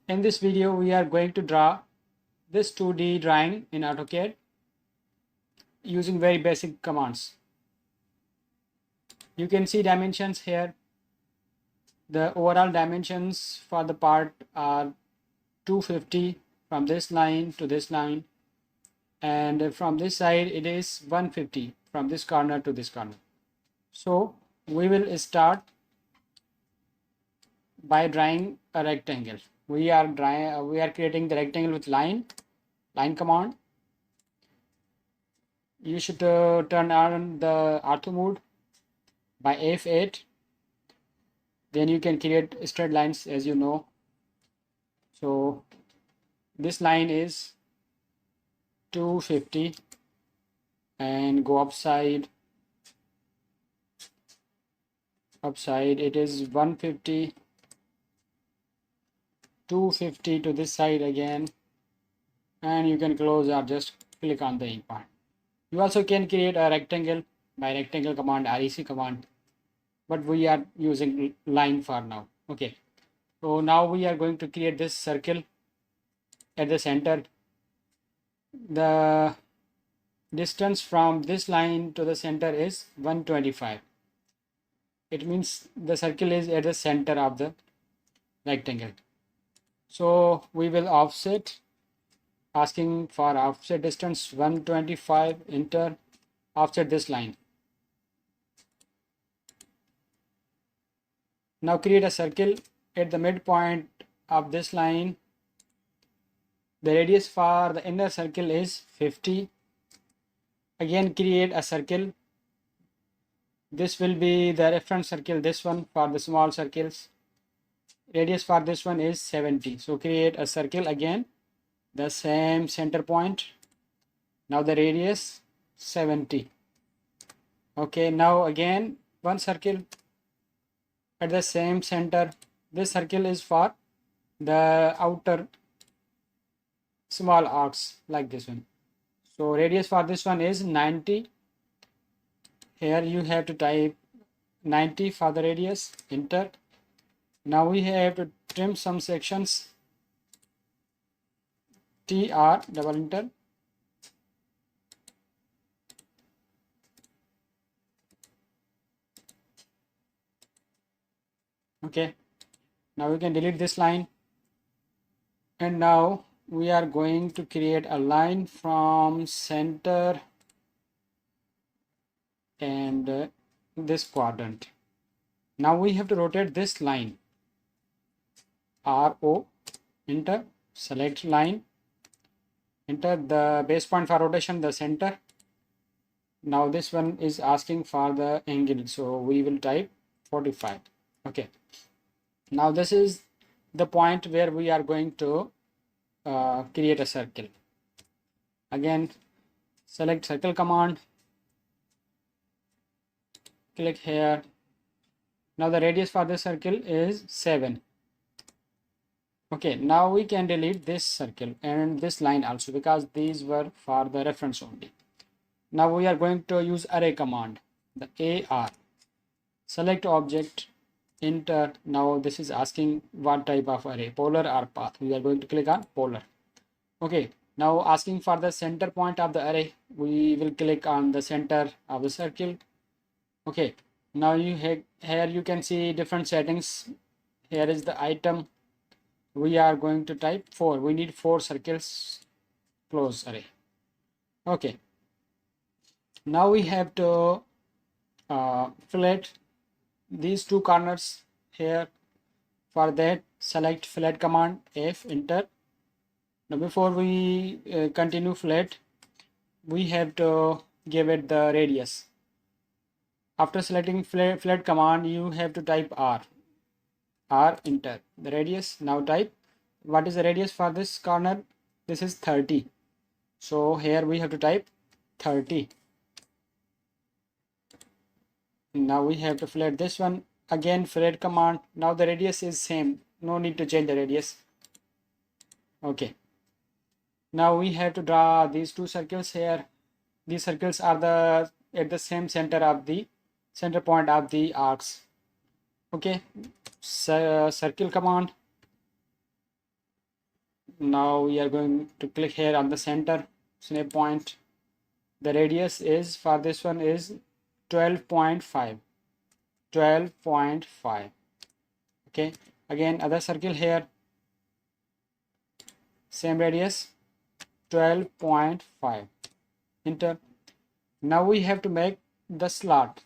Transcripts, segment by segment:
In this video, we are going to draw this 2D drawing in AutoCAD using very basic commands. You can see dimensions here. The overall dimensions for the part are 250 from this line to this line, and from this side it is 150 from this corner to this corner. So we will start by drawing a rectangle. We are creating the rectangle with line command. You should turn on the ortho mode by F8. Then you can create straight lines, as you know. So this line is 250 and go upside it is 150, 250 to this side again, and you can close or just click on the ink part. You also can create a rectangle by rectangle command, REC command, but we are using line for now. Okay, so now we are going to create this circle at the center. The distance from this line to the center is 125. It means the circle is at the center of the rectangle. So we will offset, asking for offset distance 125, enter, offset this line. Now create a circle at the midpoint of this line. The radius for the inner circle is 50. Again create a circle. This will be the reference circle, this one for the small circles. Radius for this one is 70. So create a circle again, the same center point. Now the radius 70. Okay, now again one circle at the same center. This circle is for the outer small arcs like this one. So radius for this one is 90. Here you have to type 90 for the radius, enter. Now we have to trim some sections, TR, double enter. Okay, now we can delete this line, and now we are going to create a line from center and this quadrant. Now we have to rotate this line, RO, enter, select line, enter the base point for rotation, the center. Now this one is asking for the angle, so we will type 45. Okay, now this is the point where we are going to create a circle. Again select circle command, click here. Now the radius for this circle is 7. Okay, now we can delete this circle and this line also, because these were for the reference only. Now we are going to use array command, the AR. Select object, enter. Now this is asking what type of array, polar or path. We are going to click on polar. Okay, now asking for the center point of the array. We will click on the center of the circle. Okay, now here you can see different settings. Here is the item. We are going to type 4. We need 4 circles, close array. Okay, now we have to fillet these two corners here. For that, select fillet command, F, enter. Now before we continue fillet, we have to give it the radius. After selecting fillet command, you have to type R, enter the radius. Now type what is the radius for this corner. This is 30. So here we have to type 30. Now we have to fillet this one. Again fillet command. Now the radius is same, no need to change the radius. Okay, now we have to draw these two circles here. These circles are at the same center of the center point of the arcs. Okay, circle command, Now we are going to click here on the center snap point. The radius is for this one is 12.5. 12.5. Okay, again other circle here, same radius, 12.5. Enter. Now we have to make the slot,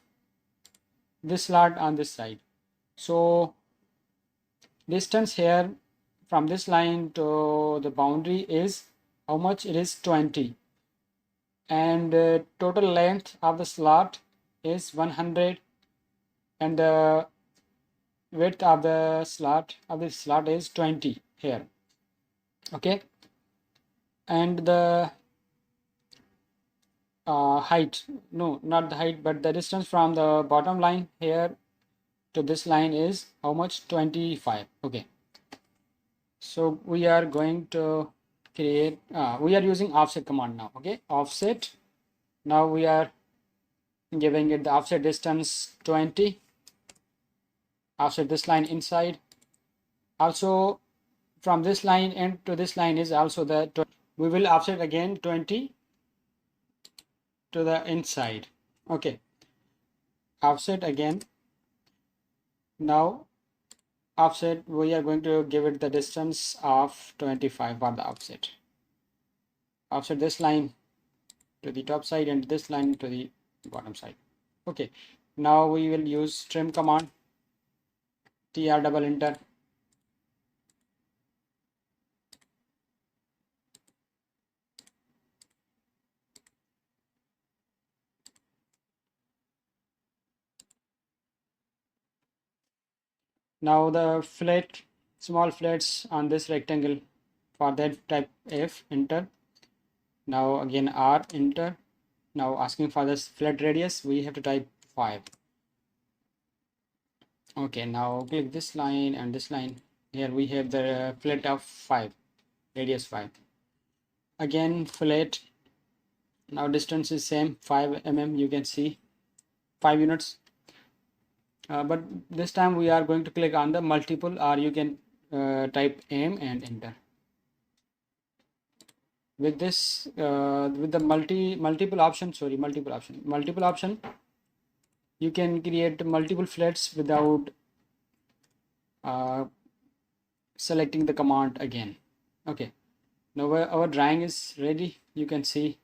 this slot on this side. So distance here from this line to the boundary is how much? It is 20, and total length of the slot is 100, and the width of the slot is 20 here. Okay, and the height, no, not the height, but the distance from the bottom line here to this line is how much? 25. Okay, so we are going to create we are using offset command now. Okay, offset. Now we are giving it the offset distance 20, offset this line inside. Also from this line and to this line is also the 20. We will offset again 20 to the inside. Okay, offset again. Now offset, we are going to give it the distance of 25 for the offset. Offset this line to the top side and this line to the bottom side. Okay, now we will use trim command, tr double enter. Now the flat, small flats on this rectangle, for that type F, enter. Now again R, enter. Now asking for this flat radius, we have to type 5. Okay, now click this line and this line. Here we have the flat of 5, radius 5. Again flat. Now distance is same, 5 mm, you can see 5 units. But this time we are going to click on the multiple, or you can type M and enter. With this with the multiple option, you can create multiple flats without selecting the command again. Okay, now our drawing is ready. You can see